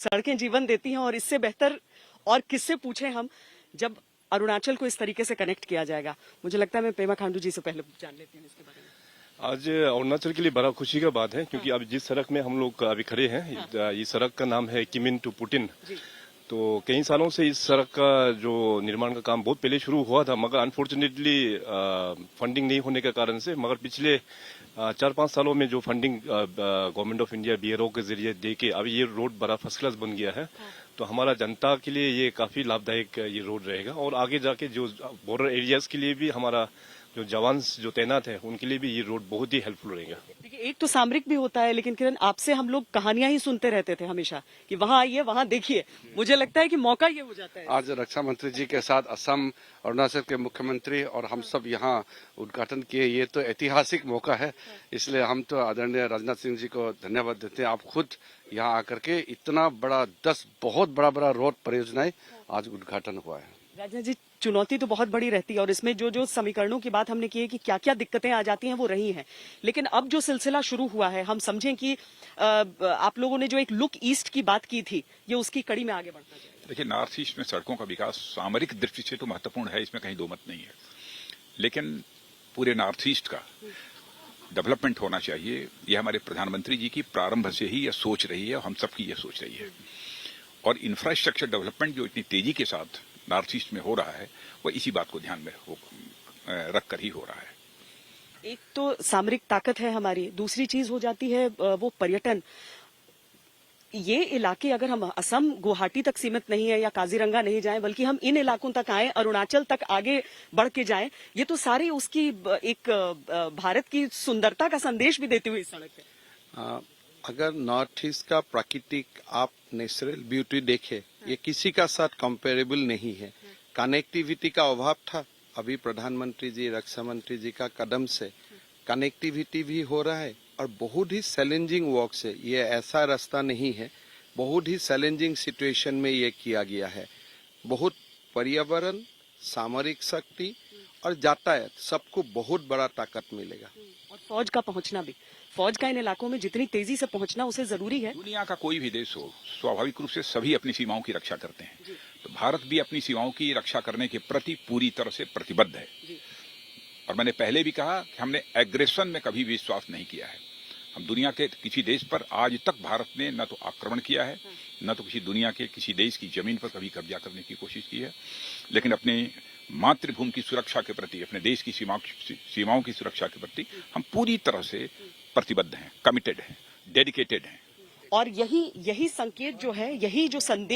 सड़कें जीवन देती हैं और इससे बेहतर और किससे पूछें हम जब अरुणाचल को इस तरीके से कनेक्ट किया जाएगा। मुझे लगता है मैं पेमा खांडू जी से पहले जान लेती हूँ इसके बारे में। आज अरुणाचल के लिए बड़ा खुशी का बात है क्योंकि अब जिस सड़क में हम लोग अभी खड़े हैं ये सड़क का नाम है किमिन टू पुटिन। तो कई सालों से इस सड़क का जो निर्माण का काम बहुत पहले शुरू हुआ था, मगर अनफॉर्चुनेटली फंडिंग नहीं होने के कारण से, मगर पिछले 4-5 सालों में जो funding government of India BRO के जरिए दे के अब ये रोड बड़ा फर्स्ट क्लास बन गया है। तो हमारा जनता के लिए ये काफी लाभदायक ये रोड रहेगा और आगे जाके जो बॉर्डर एरियाज के लिए भी हमारा जो जवान जो तैनात है उनके लिए भी ये रोड बहुत ही हेल्पफुल रहेगा। देखिए, एक तो सामरिक भी होता है, लेकिन किरण आपसे हम लोग कहानियां ही सुनते रहते थे हमेशा कि वहां आइए वहां देखिए। मुझे लगता है कि मौका ये हो जाता है। आज रक्षा मंत्री जी के साथ असम अरुणाचल के मुख्यमंत्री और हम सब यहाँ उद्घाटन किए, ये तो ऐतिहासिक मौका है। इसलिए हम तो आदरणीय राजनाथ सिंह जी को धन्यवाद देते हैं। आप खुद यहाँ आकर के इतना बड़ा 10 बहुत बड़ा रोड परियोजनाएं आज उद्घाटन हुआ है। राजनाथ जी, चुनौती तो बहुत बड़ी रहती है और इसमें जो समीकरणों की बात हमने की है कि क्या क्या दिक्कतें आ जाती हैं वो रही हैं, लेकिन अब जो सिलसिला शुरू हुआ है, हम समझें कि आप लोगों ने जो एक लुक ईस्ट की बात की थी, ये उसकी कड़ी में आगे बढ़ना चाहिए। देखिए, नॉर्थ ईस्ट में सड़कों का विकास सामरिक दृष्टि से तो महत्वपूर्ण है, इसमें कहीं दो मत नहीं है, लेकिन पूरे नॉर्थ ईस्ट का डेवलपमेंट होना चाहिए। यह हमारे प्रधानमंत्री जी की प्रारंभ से ही यह सोच रही है और हम सबकी यह सोच रही है। और इंफ्रास्ट्रक्चर डेवलपमेंट जो इतनी तेजी के साथ नॉर्थ ईस्ट में हो रहा है वो इसी बात को ध्यान में रख कर ही हो रहा है। एक तो सामरिक ताकत है हमारी, दूसरी चीज हो जाती है वो पर्यटन। ये इलाके अगर हम असम गुवाहाटी तक सीमित नहीं है या काजीरंगा नहीं जाएं, बल्कि हम इन इलाकों तक आए, अरुणाचल तक आगे बढ़ के जाएं, ये तो सारी उसकी एक भारत की सुंदरता का संदेश भी देती हुई इस सड़क है। अगर नॉर्थ ईस्ट का प्राकृतिक आप नेचुरल ब्यूटी देखे, ये किसी का साथ कंपेरेबल नहीं है। कनेक्टिविटी का अभाव था, अभी प्रधानमंत्री जी रक्षा मंत्री जी का कदम से कनेक्टिविटी भी हो रहा है और बहुत ही चैलेंजिंग वर्क से, ये ऐसा रास्ता नहीं है, बहुत ही चैलेंजिंग सिचुएशन में ये किया गया है। बहुत पर्यावरण, सामरिक शक्ति और यातायात सबको बहुत बड़ा ताकत मिलेगा। और फौज का पहुंचना भी, फौज का इन इलाकों में जितनी तेजी से पहुंचना उसे जरूरी है। दुनिया का कोई भी देश हो, स्वाभाविक रूप से सभी अपनी सीमाओं की रक्षा करते हैं, तो भारत भी अपनी सीमाओं की रक्षा करने के प्रति पूरी तरह से प्रतिबद्ध है। और मैंने पहले भी कहा कि हमने एग्रेशन में कभी विश्वास नहीं किया है। हम दुनिया के किसी देश पर आज तक भारत ने न तो आक्रमण किया है, न तो किसी दुनिया के किसी देश की जमीन पर कभी कब्जा करने की कोशिश की है, लेकिन अपने मातृभूमि की सुरक्षा के प्रति, अपने देश की सीमाओं की सुरक्षा के प्रति हम पूरी तरह से प्रतिबद्ध हैं, कमिटेड हैं, डेडिकेटेड हैं। और यही संकेत जो है, यही जो संदेश